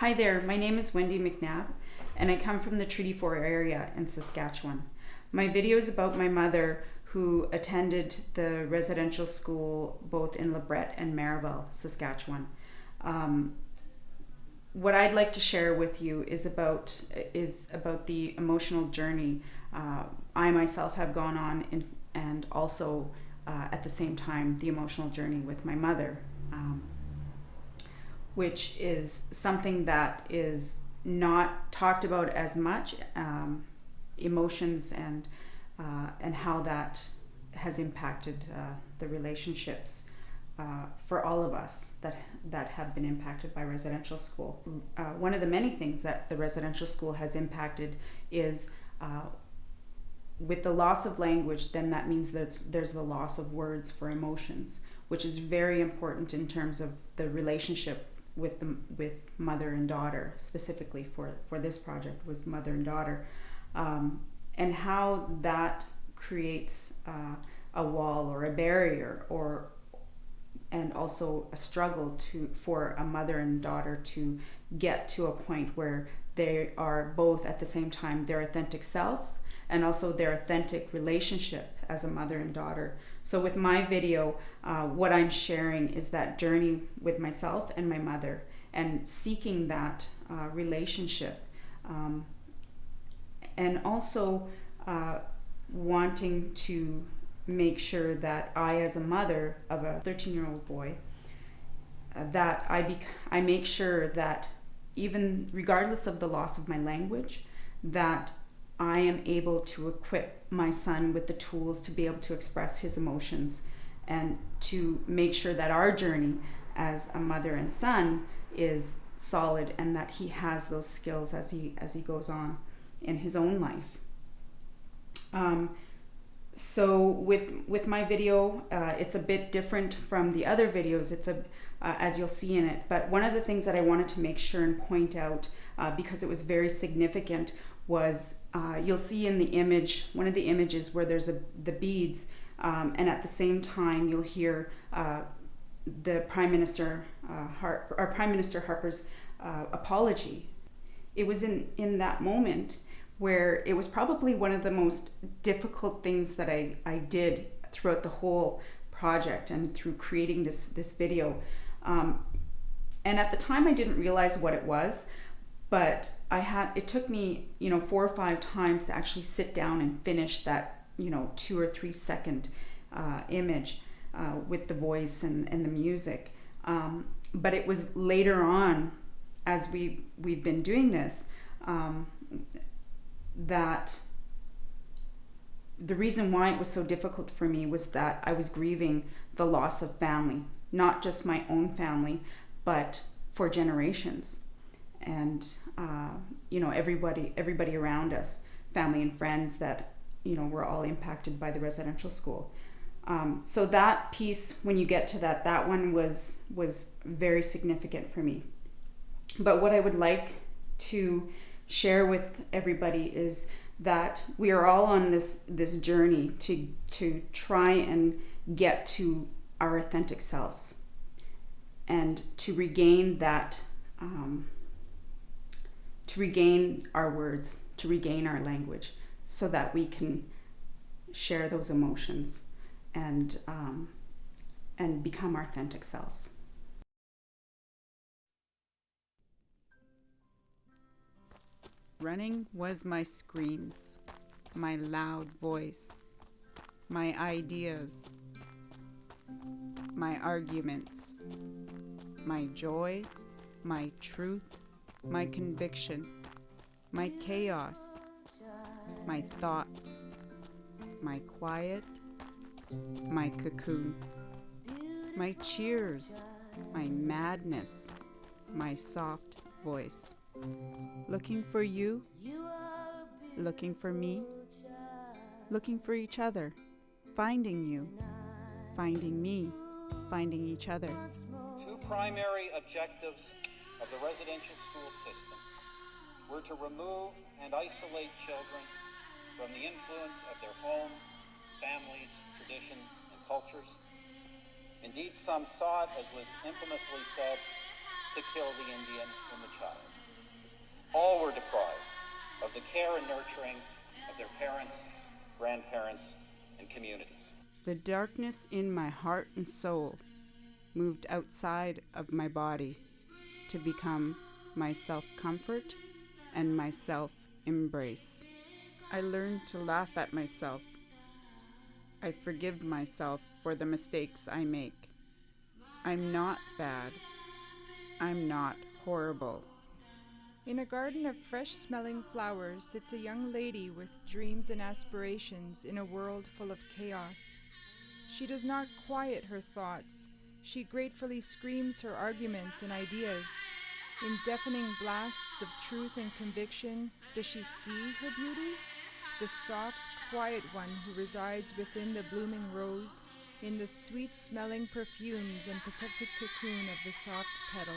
Hi there, my name is Wendy McNab, and I come from the Treaty 4 area in Saskatchewan. My video is about my mother who attended the residential school both in LeBret and Marival, Saskatchewan. Um, what I'd like to share with you is about the emotional journey I myself have gone on and also at the same time the emotional journey with my mother. Which is something that is not talked about as much, emotions and how that has impacted the relationships for all of us that have been impacted by residential school. One of the many things that the residential school has impacted is with the loss of language, then that means that there's the loss of words for emotions, which is very important in terms of the relationship with mother and daughter, specifically for this project was mother and daughter, and how that creates a wall or a barrier, and also a struggle for a mother and daughter to get to a point where they are both at the same time their authentic selves and also their authentic relationship as a mother and daughter. So with my video, what I'm sharing is that journey with myself and my mother and seeking that relationship, and also wanting to make sure that I, as a mother of a 13-year-old boy, that I make sure that even regardless of the loss of my language, that I am able to equip my son with the tools to be able to express his emotions and to make sure that our journey as a mother and son is solid and that he has those skills as he goes on in his own life. So with my video, it's a bit different from the other videos. It's as you'll see in it. But one of the things that I wanted to make sure and point out, because it was very significant, was you'll see in the image, one of the images where there's the beads, and at the same time you'll hear the Prime Minister Harper's apology. It was in that moment where it was probably one of the most difficult things that I did throughout the whole project and through creating this video. And at the time I didn't realize what it was, but it took me 4 or 5 times to actually sit down and finish that 2 or 3 second image with the voice and the music. But it was later on, as we've been doing this, that the reason why it was so difficult for me was that I was grieving the loss of family, not just my own family, but for generations. And everybody around us, family and friends that were all impacted by the residential school. So that piece, when you get to that one was very significant for me. But what I would like to share with everybody is that we are all on this journey to try and get to our authentic selves and to regain that, to regain our words, to regain our language, so that we can share those emotions and become our authentic selves. Running was my screams, my loud voice, my ideas, my arguments, my joy, my truth, my conviction, my chaos, my thoughts, my quiet, my cocoon, my cheers, my madness, my soft voice. Looking for you, looking for me, looking for each other, finding you, finding me, finding each other. 2 primary objectives of the residential school system were to remove and isolate children from the influence of their home, families, traditions, and cultures. Indeed, some saw it, as was infamously said, to kill the Indian in the child. All were deprived of the care and nurturing of their parents, grandparents, and communities. The darkness in my heart and soul moved outside of my body to become my self-comfort and my self-embrace. I learned to laugh at myself. I forgive myself for the mistakes I make. I'm not bad. I'm not horrible. In a garden of fresh-smelling flowers sits a young lady with dreams and aspirations in a world full of chaos. She does not quiet her thoughts. She gratefully screams her arguments and ideas. In deafening blasts of truth and conviction, does she see her beauty? The soft, quiet one who resides within the blooming rose, in the sweet-smelling perfumes and protected cocoon of the soft petals.